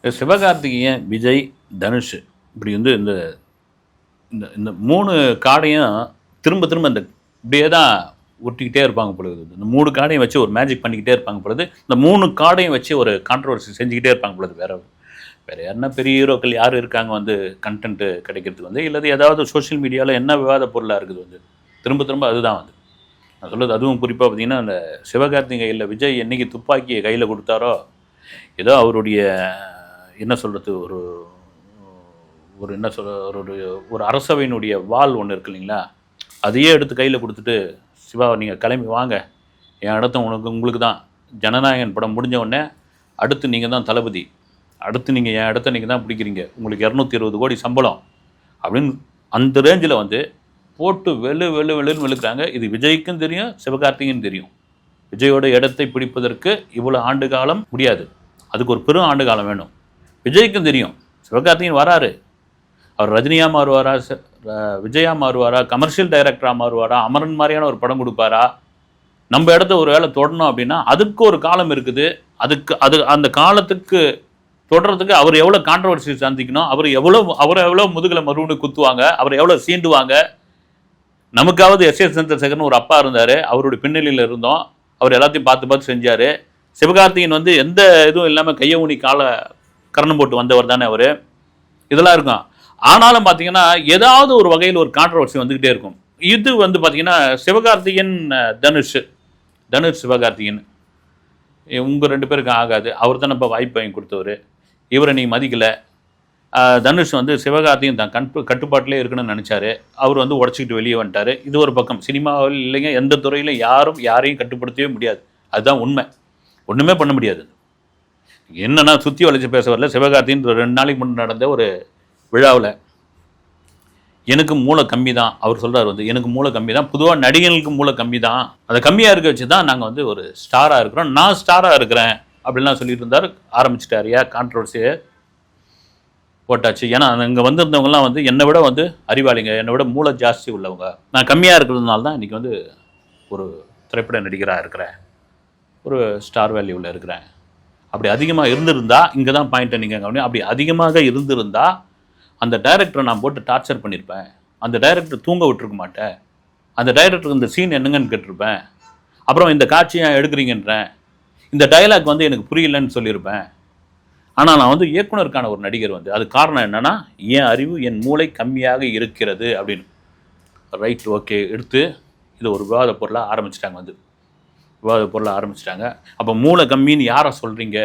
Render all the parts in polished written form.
சிவகார்த்திகேயன், விஜய், தனுஷ் இப்படி வந்து இந்த இந்த இந்த 3 கார்டையும் திரும்ப திரும்ப இந்த இப்படியே தான் உருட்டிக்கிட்டே இருப்பாங்க பொழுது. இந்த 3 கார்டையும் வச்சு ஒரு மேஜிக் பண்ணிக்கிட்டே இருப்பாங்க பொழுது. இந்த 3 கார்டையும் வச்சு ஒரு கான்ட்ரோவர்சி செஞ்சுக்கிட்டே இருப்பாங்க பொழுது. வேற வேற யாருன்னா பெரிய ஹீரோக்கள் யார் இருக்காங்க வந்து கன்டென்ட் கிடைக்கிறதுக்கு வந்து இல்லது ஏதாவது சோஷியல் மீடியாவில் என்ன விவாத பொருளாக இருக்குது வந்து திரும்ப திரும்ப அதுதான் வந்து நான் சொல்லுது. அதுவும் குறிப்பாக பார்த்தீங்கன்னா அந்த சிவகார்த்திகேயன் விஜய் என்னைக்கு துப்பாக்கியை கையில் கொடுத்தாரோ ஏதோ அவருடைய என்ன சொல்கிறது ஒரு ஒரு என்ன சொல்ற ஒரு ஒரு அரசவையினுடைய வால் ஒன்று இருக்கு இல்லைங்களா, அதையே எடுத்து கையில் கொடுத்துட்டு சிவா நீங்கள் கிளம்பி வாங்க, என் இடத்த உங்களுக்கு தான், ஜனநாயகன் படம் முடிஞ்ச உடனே அடுத்து நீங்கள் தான் தளபதி, அடுத்து நீங்கள் என் இடத்த நீங்கள் தான் பிடிக்கிறீங்க, உங்களுக்கு 220 கோடி சம்பளம் அப்படின்னு அந்த ரேஞ்சில் வந்து போட்டு வெளுன்னு வெளுக்கிறாங்க. இது விஜய்க்கும் தெரியும், சிவகார்த்திகேயன் தெரியும். விஜயோட இடத்தை பிடிப்பதற்கு இவ்வளோ ஆண்டு காலம் முடியாது, அதுக்கு ஒரு பெரும் ஆண்டு காலம் வேணும். விஜய்க்கும் தெரியும் சிவகார்த்திகேயன் வராரு, அவர் ரஜினியாக மாறுவாரா, விஜயா மாறுவாரா, கமர்ஷியல் டைரக்டராக மாறுவாரா, அமரன் மாதிரியான ஒரு படம் கொடுப்பாரா, நம்ம இடத்த ஒரு வேளை தொடணும் அப்படின்னா அதுக்கு ஒரு காலம் இருக்குது. அது அந்த காலத்துக்கு தொடர்றதுக்கு அவர் எவ்வளோ கான்ட்ரவர்சி சந்திக்கணும், அவரை எவ்வளோ முதுகில் மறுபடியும் குத்துவாங்க, அவரை எவ்வளோ சீண்டுவாங்க. நமக்காவது எஸ் சந்திரசேகரன் ஒரு அப்பா இருந்தார், அவருடைய பின்னணியில் இருந்தோம், அவர் எல்லாத்தையும் பார்த்து செஞ்சார். சிவகார்த்திகேயன் வந்து எந்த இதுவும் இல்லாமல் கையை ஊனி கரணம் போட்டு வந்தவர் தானே அவர். இதெல்லாம் இருக்கும். ஆனாலும் பார்த்தீங்கன்னா ஏதாவது ஒரு வகையில் ஒரு கான்ட்ரவர்சி வந்துக்கிட்டே இருக்கும். இது வந்து பார்த்தீங்கன்னா சிவகார்த்திகேயன் தனுஷ் சிவகார்த்திகேயன் உங்கள் 2 பேருக்கும் ஆகாது. அவர் தானே இப்போ வாய்ப்பு வாங்கி கொடுத்தவர், இவரை நீ மதிக்கலை. தனுஷ் வந்து சிவகார்த்திகேயன் தான் கட்டுப்பாட்டிலே இருக்குன்னு நினச்சாரு, அவர் வந்து உடச்சிக்கிட்டு வெளியே வந்துட்டார். இது ஒரு பக்கம். சினிமாவில் இல்லைங்க, எந்த துறையில் யாரையும் கட்டுப்படுத்தவே முடியாது, அதுதான் உண்மை. ஒன்றுமே பண்ண முடியாது. என்னன்னா சுற்றி வளைச்சு பேச வரல. சிவகார்த்திகேயன் 2 நாளைக்கு முன்னாடி நடந்த ஒரு விழாவில் எனக்கு மூளை கம்மி தான் அவர் சொல்கிறார் வந்து, எனக்கு மூளை கம்மி தான், பொதுவாக நடிகர்களுக்கு மூளை கம்மி தான், அதை கம்மியாக இருக்க வச்சு தான் நாங்கள் வந்து ஒரு ஸ்டாராக இருக்கிறோம், நான் ஸ்டாராக இருக்கிறேன் அப்படின்லாம் சொல்லிட்டு இருந்தார். ஆரம்பிச்சிட்டாரியா கான்ட்ரவர்சியை போட்டாச்சு. ஏன்னா இங்கே வந்திருந்தவங்கலாம் வந்து என்னை விட வந்து அறிவாளிங்க, என்னை விட மூளை ஜாஸ்தி உள்ளவங்க, நான் கம்மியாக இருக்கிறதுனால தான் இன்றைக்கி வந்து ஒரு திரைப்பட நடிகராக இருக்கிறேன், ஒரு ஸ்டார் வேல்யூவில் இருக்கிறேன். அப்படி அதிகமாக இருந்திருந்தால் இங்கே தான் பாயிண்ட்டை நீங்கள் கவனிங்க, அப்படி அதிகமாக இருந்திருந்தால் அந்த டைரக்டரை நான் போட்டு டார்ச்சர் பண்ணியிருப்பேன், அந்த டைரக்டர் தூங்க விட்டுருக்க மாட்டேன், அந்த டைரக்டருக்கு இந்த சீன் என்னங்கன்னு கேட்டிருப்பேன், அப்புறம் இந்த காட்சியை எடுக்கிறீங்கன்றேன், இந்த டைலாக் வந்து எனக்கு புரியலன்னு சொல்லியிருப்பேன். ஆனால் நான் வந்து இயக்குனருக்கான ஒரு நடிகர் வந்து, அது காரணம் என்னென்னா என் அறிவு என் மூளை கம்மியாக இருக்கிறது அப்படின்னு. ரைட், ஓகே, எடுத்து இது ஒரு விவாத பொருளாக ஆரம்பிச்சிட்டாங்க. அப்போ மூளை கம்மின்னு யாரை சொல்கிறீங்க?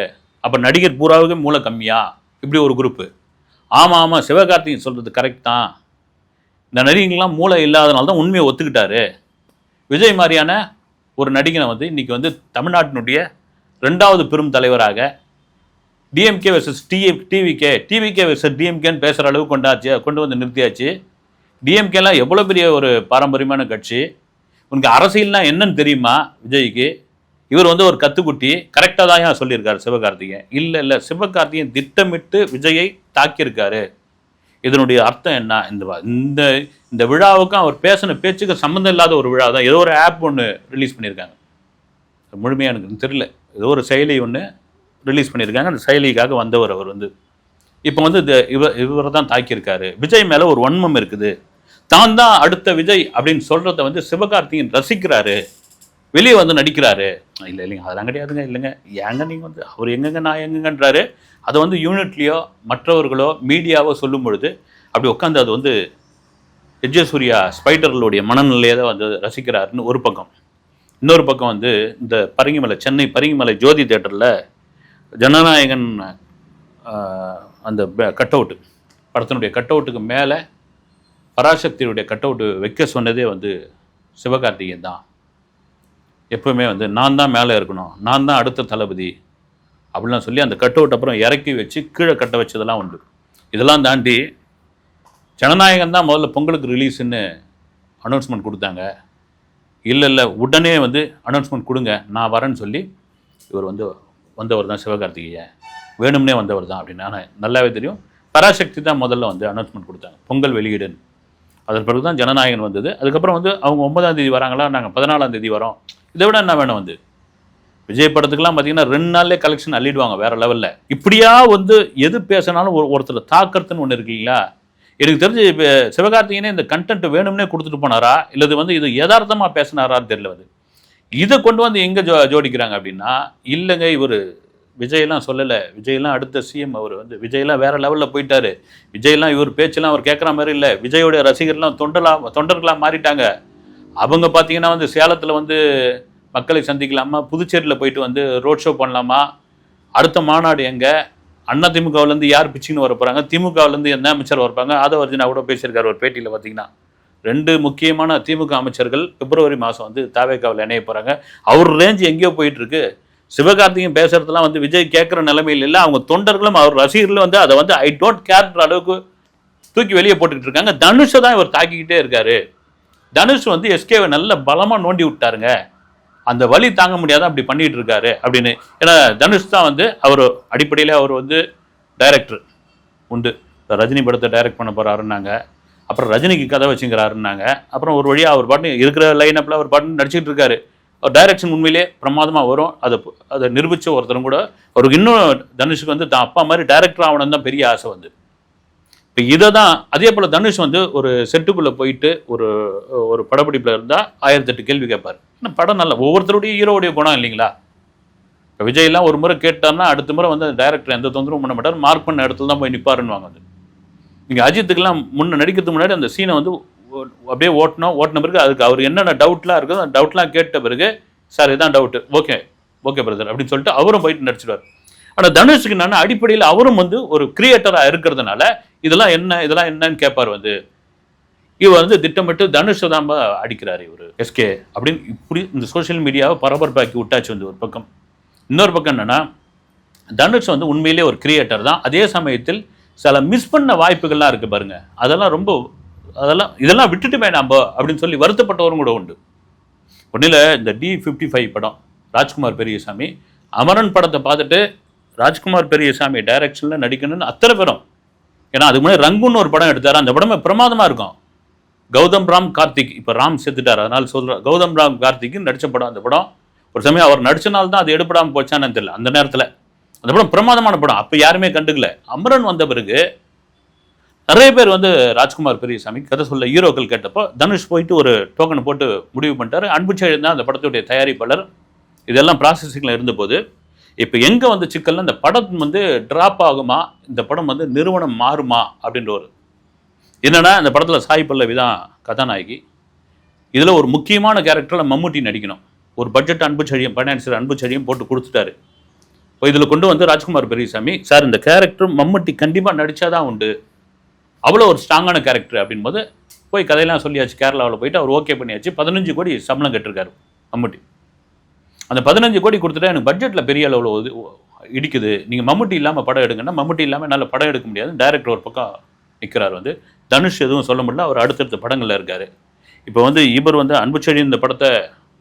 அப்போ நடிகர் பூராவுக்கு மூளை கம்மியா? இப்படி ஒரு குரூப்பு. ஆமாம் சிவகார்த்திகேயன் சொல்கிறது கரெக்ட் தான், இந்த நடிகங்கள்லாம் மூளை இல்லாதனால தான் உண்மையை ஒத்துக்கிட்டாரு. விஜய் மாதிரியான ஒரு நடிகனை வந்து இன்றைக்கி வந்து தமிழ்நாட்டினுடைய 2வது பெரும் தலைவராக டிஎம்கே வெர்சஸ் டிவிகே வெர்சஸ் டிஎம்கேன்னு பேசுகிற அளவுக்கு கொண்டு வந்து நிறுத்தியாச்சு. டிஎம்கேலாம் எவ்வளோ பெரிய ஒரு பாரம்பரியமான கட்சி, உனக்கு அரசியல்னா என்னன்னு தெரியுமா விஜய்க்கு? இவர் வந்து ஒரு கத்துக்குட்டி, கரெக்டாக தான் சொல்லியிருக்காரு சிவகார்த்திகேயன். இல்லை சிவகார்த்திகேயன் திட்டமிட்டு விஜயை தாக்கியிருக்காரு. இதனுடைய அர்த்தம் என்ன? இந்த இந்த விழாவுக்கும் அவர் பேசின பேச்சுக்கு சம்மந்தம் இல்லாத ஒரு விழா தான். ஏதோ ஒரு ஆப் ஒன்று ரிலீஸ் பண்ணியிருக்காங்க, முழுமையாக எனக்கு தெரியல, ஏதோ ஒரு செயலி ஒன்று ரிலீஸ் பண்ணியிருக்காங்க. அந்த செயலிக்காக வந்தவர் அவர் வந்து இப்போ வந்து இவரை தான் தாக்கியிருக்காரு. விஜய் மேலே ஒரு வன்மம் இருக்குது, தான் தான் அடுத்த விஜய் அப்படின்னு சொல்கிறத வந்து சிவகார்த்திகேயன் ரசிக்கிறாரு, வெளியே வந்து நடிக்கிறாரு. இல்லைங்க அதெல்லாம் கிடையாதுங்க, இல்லைங்க ஏங்க நீங்கள் வந்து அவர் எங்கெங்க நான் எங்கெங்கன்றாரு. அதை வந்து யூனிட்லேயோ மற்றவர்களோ மீடியாவோ சொல்லும் பொழுது அப்படி உட்காந்து அது வந்து விஜயசூர்யா ஸ்பைடர்களுடைய மனநிலையை தான் வந்து ரசிக்கிறாருன்னு ஒரு பக்கம். இன்னொரு பக்கம் வந்து இந்த சென்னை பரங்கிமலை ஜோதி தேட்டரில் ஜனநாயகன் அந்த படத்தினுடைய கட் அவுட்டுக்கு மேலே பராசக்தியுடைய கட் அவுட்டு வைக்க சொன்னதே வந்து சிவகார்த்திகேயன் தான். எப்போவுமே வந்து நான் தான் மேலே இருக்கணும், நான் தான் அடுத்த தளபதி அப்படிலாம் சொல்லி அந்த கட் அவுட் அப்புறம் இறக்கி வச்சு கீழே கட்ட வச்சதெல்லாம் உண்டு. இதெல்லாம் தாண்டி ஜனநாயகன் தான் முதல்ல பொங்கலுக்கு ரிலீஸுன்னு அனௌன்ஸ்மெண்ட் கொடுத்தாங்க. இல்லை உடனே வந்து அனௌன்ஸ்மெண்ட் கொடுங்க நான் வரேன்னு சொல்லி இவர் வந்து வந்தவர் தான் சிவகார்த்திகேயன், வேணும்னே வந்தவர் தான் அப்படின்னு. ஆனால் நல்லாவே தெரியும் பராசக்தி தான் முதல்ல வந்து அனௌன்ஸ்மெண்ட் கொடுத்தாங்க பொங்கல் வெளியீடுன்னு. அதன் பிறகு தான் ஜனநாயகன் வந்தது. அதுக்கப்புறம் வந்து அவங்க 9ஆம் தேதி வராங்களா, நாங்கள் 14ஆம் தேதி வரோம், இதை விட என்ன வேணும் வந்து விஜய் படத்துக்குலாம் பார்த்தீங்கன்னா 2 நாள்லேயே கலெக்ஷன் அள்ளிடுவாங்க வேற லெவலில். இப்படியா வந்து எது பேசினாலும் ஒருத்தர் தாக்கறதுன்னு ஒன்று இருக்குங்களா? எனக்கு தெரிஞ்சு இப்போ சிவகார்த்திகேயனே இந்த கண்டென்ட் வேணும்னே கொடுத்துட்டு போனாரா, இல்லை வந்து இது யதார்த்தமாக பேசினாரான்னு தெரியல. அது இதை கொண்டு வந்து எங்கே ஜோடிக்கிறாங்க அப்படின்னா, இல்லைங்க இவர் விஜயெல்லாம் சொல்லலை, விஜயெல்லாம் அடுத்த சிஎம், அவர் வந்து விஜயெல்லாம் வேற லெவலில் போயிட்டாரு, விஜயெல்லாம் இவர் பேச்செல்லாம் அவர் கேட்குற மாதிரி இல்லை, விஜயோடைய ரசிகர்லாம் தொண்டர்களாக மாறிட்டாங்க. அவங்க பார்த்தீங்கன்னா வந்து சேலத்தில் வந்து மக்களை சந்திக்கலாமா, புதுச்சேரியில் போயிட்டு வந்து ரோட் ஷோ பண்ணலாமா, அடுத்த மாநாடு எங்கே, அண்ணா திமுகவிலேருந்து யார் பிச்சுன்னு வர போகிறாங்க, திமுகவிலேருந்து என்ன அமைச்சர் வரப்பாங்க, ஆதவர்ஜுனா கூட பேசியிருக்காரு ஒரு பேட்டியில். பார்த்தீங்கன்னா 2 முக்கியமான திமுக அமைச்சர்கள் பிப்ரவரி மாதம் வந்து தாவேகாவில் இணைய போகிறாங்க. அவர் ரேஞ்சு எங்கேயோ போயிட்டுருக்கு. சிவகார்த்திகேயன் பேசுறதுலாம் வந்து விஜய் கேட்குற நிலைமையில் இல்லை. அவங்க தொண்டர்களும் அவர் ரசிகர்களும் வந்து அதை வந்து ஐ டோன்ட் கேர்ன்ற அளவுக்கு தூக்கி வெளியே போட்டுக்கிட்டு இருக்காங்க. தனுஷை தான் இவர் தாக்கிக்கிட்டே இருக்காரு. தனுஷ் வந்து எஸ்கேவை நல்ல பலமாக நோண்டி விட்டாருங்க, அந்த வலி தாங்க முடியாத அப்படி பண்ணிட்டு இருக்காரு அப்படின்னு. ஏன்னா தனுஷ் தான் வந்து அவர் அடிப்படையில் அவர் வந்து டைரக்டர் உண்டு. ரஜினி படத்தை டைரக்ட் பண்ண போகிறாருன்னாங்க, அப்புறம் ரஜினிக்கு கதை வச்சுங்கிறாருன்னாங்க, அப்புறம் ஒரு வழியாக அவர் பாட்டு இருக்கிற லைனப்பில் அவர் பாட்டு நடிச்சிட்டு இருக்காரு. அவர் டைரக்ஷன் உண்மையிலே பிரமாதமாக வரும். அதை நிரூபித்த ஒருத்தரும் கூட. அவருக்கு இன்னும் தனுஷுக்கு வந்து தான் அப்பா மாதிரி டைரக்டர் ஆகணும் தான் பெரிய ஆசை வந்து. இப்போ இதை தான் அதே போல் தனுஷ் வந்து ஒரு செட்டுக்குள்ளே போயிட்டு ஒரு ஒரு படப்பிடிப்பில் இருந்தால் 1008 கேள்வி கேட்பார். ஆனால் படம் நல்ல ஒவ்வொருத்தருடைய ஹீரோடைய குணம் இல்லைங்களா? இப்போ விஜய்லாம் ஒரு முறை கேட்டார்னா அடுத்த முறை வந்து டைரக்டர் எந்த தொந்தரவும் பண்ண மாட்டார், மார்க் பண்ண இடத்துல தான் போய் நிற்பாருன்னு வந்து. நீங்கள் அஜித்துக்கெல்லாம் முன்னே நடிக்கிறதுக்கு முன்னாடி அந்த சீனை வந்து அப்படியே ஓட்டின பிறகு அதுக்கு அவர் என்னென்ன டவுட்லாம் இருக்குதோ அந்த டவுட்லாம் கேட்ட பிறகு, சார் இதான் டவுட்டு, ஓகே ஓகே பிரதர் அப்படின்னு சொல்லிட்டு அவரும் போயிட்டு நடிச்சிடுவார். ஆனால் தனுஷுக்கு என்னன்னா அடிப்படையில் அவரும் வந்து ஒரு கிரியேட்டராக இருக்கிறதுனால இதெல்லாம் என்னன்னு கேட்பார் வந்து. இவர் வந்து திட்டமிட்டு தனுஷை தான் அடிக்கிறார் இவர் எஸ்கே அப்படின்னு. இப்படி இந்த சோஷியல் மீடியாவை பரபரப்பாக்கி விட்டாச்சு வந்து ஒரு பக்கம். இன்னொரு பக்கம் என்னன்னா, தனுஷ் வந்து உண்மையிலே ஒரு கிரியேட்டர் தான். அதே சமயத்தில் சில மிஸ் பண்ண வாய்ப்புகள்லாம் இருக்குது பாருங்க, இதெல்லாம் விட்டுட்டுமே நாம் அப்படின்னு சொல்லி வருத்தப்பட்டவரும் கூட உண்டு. ஒன்றில் இந்த D55 படம் ராஜ்குமார் பெரியசாமி, அமரன் படத்தை பார்த்துட்டு ராஜ்குமார் பெரியசாமி டைரக்ஷனில் நடிக்கணும்னு அத்தனை பேரும். ஏன்னா அதுக்கு முன்னாடி ரங்குன்னு ஒரு படம் எடுத்தார், அந்த படமே பிரமாதமாக இருக்கும். கௌதம் ராம் கார்த்திக், இப்போ ராம் செத்துட்டார் அதனால சொல்கிறேன், கௌதம் ராம் கார்த்திக் நடித்த படம். அந்த படம் ஒரு சமயம் அவர் நடிச்சனால தான் அது எடுப்படாமல் போச்சான்னு தெரியல. அந்த நேரத்தில் அந்த படம் பிரமாதமான படம், அப்போ யாருமே கண்டுக்கல. அமரன் வந்த பிறகு நிறைய பேர் வந்து ராஜ்குமார் பெரியசாமி கதை சொல்ல ஹீரோக்கள் கேட்டப்போ தனுஷ் போயிட்டு ஒரு டோக்கனை போட்டு முடிவு பண்ணிட்டாரு. அன்புச்செழியன் தான் அந்த படத்துடைய தயாரிப்பாளர். இதெல்லாம் ப்ராசஸிங்கில் இருந்தபோது இப்போ எங்கே வந்து சிக்கல்னா, இந்த படம் வந்து ட்ராப் ஆகுமா, இந்த படம் வந்து நிறுவனம் மாறுமா அப்படின்ற ஒரு என்னன்னா, இந்த படத்தில் சாய் பல்லவி தான் கதாநாயகி. இதில் ஒரு முக்கியமான கேரக்டரில் மம்முட்டி நடிக்கணும். ஒரு பட்ஜெட் அன்புச்செழியன் ஃபைனான்சியர் அன்புச்செழியன் போட்டு கொடுத்துட்டாரு. இப்போ இதில் கொண்டு வந்து ராஜ்குமார் பெரியசாமி, சார் இந்த கேரக்டர் மம்முட்டி கண்டிப்பாக நடித்தாதான் உண்டு, அவ்வளோ ஒரு ஸ்ட்ராங்கான கேரக்டர் அப்படின்போது போய் கதையெல்லாம் சொல்லியாச்சு. கேரளாவில் போயிட்டு அவர் ஓகே பண்ணியாச்சு. 15 கோடி சம்பளம் கட்டிருக்காரு மம்முட்டி. அந்த 15 கோடி கொடுத்துட்டா எனக்கு பட்ஜெட்டில் பெரிய அளவில் இடிக்குது, நீங்கள் மம்முட்டி இல்லாமல் படம் எடுங்கன்னா, மம்முட்டி இல்லாமல் என்னால் படம் எடுக்க முடியாது. டைரக்டர் ஒரு பக்கம் நிற்கிறார் வந்து. தனுஷ் எதுவும் சொல்ல முடியல, அவர் அடுத்தடுத்த படங்களில் இருக்கார். இப்போ வந்து இவர் வந்து அன்புச்செழியன் இந்த படத்தை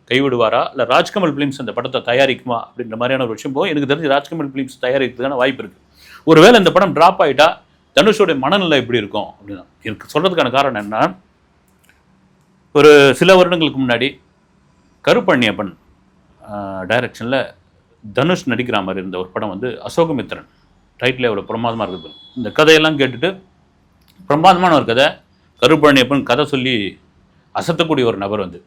கைவிடுவாரா, இல்லை ராஜ்கமல் ஃபிலிம்ஸ் இந்த படத்தை தயாரிக்குமா அப்படின்ற மாதிரியான ஒரு விஷயம் போகும். எனக்கு தெரிஞ்சு ராஜ்கமல் ஃபிலிம்ஸ் தயாரிக்கிறதுக்கான வாய்ப்பு இருக்குது. ஒருவேளை இந்த படம் ட்ராப் ஆகிட்டா தனுஷோடைய மனநிலை எப்படி இருக்கும் அப்படின்னா, எனக்கு சொல்கிறதுக்கான காரணம் என்ன, ஒரு சில வருடங்களுக்கு முன்னாடி கருப்பண்ணியப்பன் டைரக்ஷனில் தனுஷ் நடிக்கிற மாதிரி இருந்த ஒரு படம் வந்து அசோகமித்ரன், டைட்டில் எவ்வளோ பிரமாதமாக இருக்குது. இந்த கதையெல்லாம் கேட்டுட்டு பிரமாதமான ஒரு கதை, கருப்பண்ணியப்பன் கதை சொல்லி அசத்தக்கூடிய ஒரு நபர் வந்து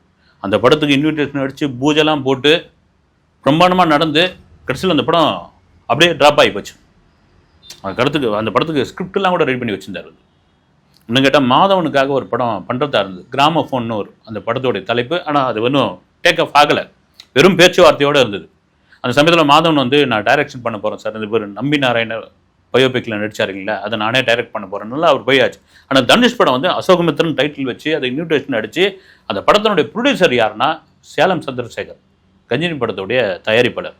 அந்த படத்துக்கு இன்விடேஷன் அடித்து பூஜைலாம் போட்டு பிரமாண்டமாக நடந்து கடைசியில் அந்த படம் அப்படியே ட்ராப் ஆகி போச்சு. அந்த படத்துக்கு ஸ்கிரிப்டெல்லாம் கூட ரெடி பண்ணி வச்சுருந்தார். இன்னும் கேட்டால் மாதவனுக்காக ஒரு படம் பண்ணுறதா இருந்தது, கிராமஃபோன்னு ஒரு அந்த படத்தோடைய தலைப்பு. ஆனால் அது இன்னும் டேக் ஆஃப் ஆகலை, வெறும் பேச்சுவார்த்தையோடு இருந்தது. அந்த சமயத்தில் மாதவன் வந்து நான் டைரக்ஷன் பண்ண போகிறேன் சார், இந்த பேர் நம்பி நாராயண பயோபிக்கில் நடிச்சாருங்களா, அதை நானே டைரக்ட் பண்ண போகிறேன்னால அவர் போயாச்சு. ஆனால் தனுஷ் படம் வந்து அசோகமித்ரன் டைட்டில் வச்சு அதை இன்விடேஷன் அடித்து, அந்த படத்தினுடைய ப்ரொடியூசர் யாருன்னா சேலம் சந்திரசேகர், கஞ்சினி படத்துடைய தயாரிப்பாளர்.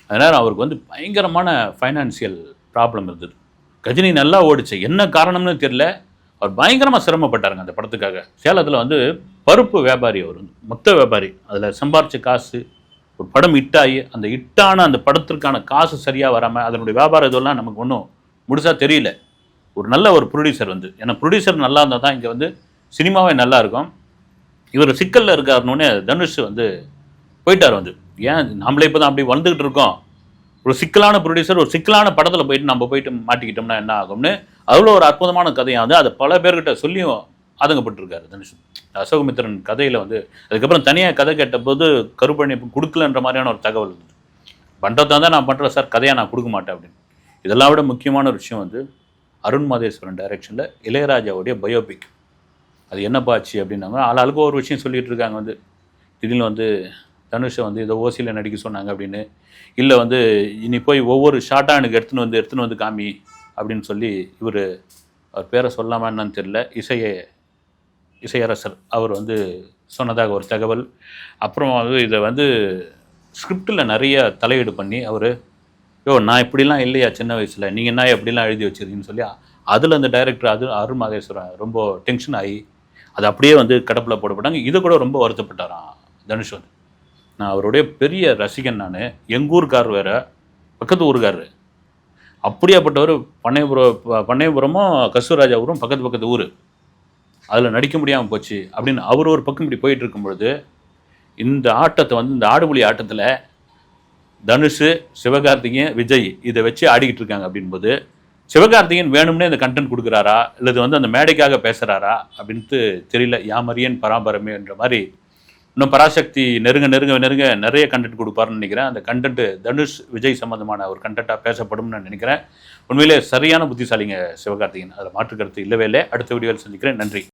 அதனால் அவருக்கு வந்து பயங்கரமான ஃபைனான்சியல் ப்ராப்ளம் இருந்தது. கஜினி நல்லா ஓடிச்சு, என்ன காரணம்னு தெரியல, அவர் பயங்கரமாக சிரமப்பட்டாருங்க அந்த படத்துக்காக. சேலத்தில் வந்து பருப்பு வியாபாரி, அவர் வந்து மொத்த வியாபாரி. அதில் சம்பாரித்த காசு ஒரு படம் ஹிட்டாகி அந்த ஹிட்டான அந்த படத்திற்கான காசு சரியாக வராமல் அதனுடைய வியாபாரம் இதெல்லாம் நமக்கு ஒன்றும் முழுசாக தெரியல. ஒரு நல்ல ஒரு ப்ரொடியூசர் வந்து, ஏன்னா ப்ரொடியூசர் நல்லா இருந்தால் தான் இங்கே வந்து சினிமாவே நல்லா இருக்கும். இவர் சிக்கலில் இருக்காருன்னு தனுஷ் வந்து போயிட்டார் வந்து ஏன் நம்மளே இப்போ தான் அப்படி வந்துகிட்டு இருக்கோம். ஒரு சிக்கலான ப்ரொடியூசர் ஒரு சிக்கலான படத்தில் போயிட்டு நம்ம போயிட்டு மாட்டிக்கிட்டோம்னா என்ன ஆகும்னு அவ்வளோ ஒரு அற்புதமான கதையாக அதை பல பேர்கிட்ட சொல்லியும் ஆதங்கப்பட்டிருக்காரு தனுஷ். அசோகமித்திரன் கதையில் வந்து அதுக்கப்புறம் தனியாக கதை கேட்டபோது கருப்பணி கொடுக்கலன்ற மாதிரியான ஒரு தகவல் இருந்தது. பண்ணுறதா தான் நான் பண்ணுறேன் சார், கதையாக நான் கொடுக்க மாட்டேன் அப்படின்னு. இதெல்லாம் விட முக்கியமான ஒரு விஷயம் வந்து அருண் மாதேஸ்வரன் டைரக்ஷனில் இளையராஜாவுடைய பயோபிக். அது என்னப்பா ஆச்சு அப்படின்னாங்க. ஆளாளுக்கு ஒரு விஷயம் சொல்லிகிட்டு இருக்காங்க. வந்து திடீர்னு வந்து தனுஷை வந்து இதை ஓசியில் நடிக்க சொன்னாங்க அப்படின்னு, இல்லை வந்து இனி போய் ஒவ்வொரு ஷார்ட்டாக எனக்கு எடுத்துன்னு வந்து காமி அப்படின்னு சொல்லி அவர் பேரை சொல்லாமா என்னன்னு தெரியல, இசையரசர் அவர் வந்து சொன்னதாக ஒரு தகவல். அப்புறம் வந்து இதை வந்து ஸ்கிரிப்டில் நிறைய தலையீடு பண்ணி நான் இப்படிலாம் இல்லையா சின்ன வயசில், நீங்கள் என்ன எப்படிலாம் எழுதி வச்சிருக்கீங்கன்னு சொல்லி அதில் அந்த டைரக்டர் அருண் மாதேஸ்வரன் ரொம்ப டென்ஷன் ஆகி அது அப்படியே வந்து கடப்பில் போடப்பட்டாங்க. இதை கூட ரொம்ப வருத்தப்பட்டாராம் தனுஷ். வந்து நான் அவருடைய பெரிய ரசிகன். நான் எங்கள் ஊருக்காரர் வேறு, பக்கத்து ஊருக்காரர். அப்படியாப்பட்டவர் பண்ணையபுரமும் கஸ்தூராஜாவூரும் பக்கத்து ஊர். அதில் நடிக்க முடியாமல் போச்சு அப்படின்னு அவர் ஒரு பக்கம் இப்படி போயிட்டு இருக்கும்பொழுது இந்த ஆட்டத்தை வந்து இந்த ஆடுபுலி ஆட்டத்தில் தனுஷ், சிவகார்த்திகேயன், விஜய் இதை வச்சு ஆடிக்கிட்டு இருக்காங்க. அப்படின்போது சிவகார்த்திகேயன் வேணும்னே இந்த கண்டென்ட் கொடுக்குறாரா இல்லது வந்து அந்த மேடைக்காக பேசுகிறாரா அப்படின்ட்டு தெரியல. யாமரியன் பராம்பரமே என்ற மாதிரி இன்னும் பராசக்தி நெருங்க நிறைய கண்டென்ட் கொடுப்பாருன்னு நினைக்கிறேன். அந்த கண்டென்ட் தனுஷ் விஜய் சம்மந்தமான ஒரு கண்டென்ட்டாக பேசப்படும்னு நான் நினைக்கிறேன். உண்மையிலே சரியான புத்திசாலிங்க சிவகார்த்திகேயன், அதில் மாற்று கருத்து இல்லவே இல்லை. அடுத்த வீடியோவில் சந்திக்கிறேன். நன்றி.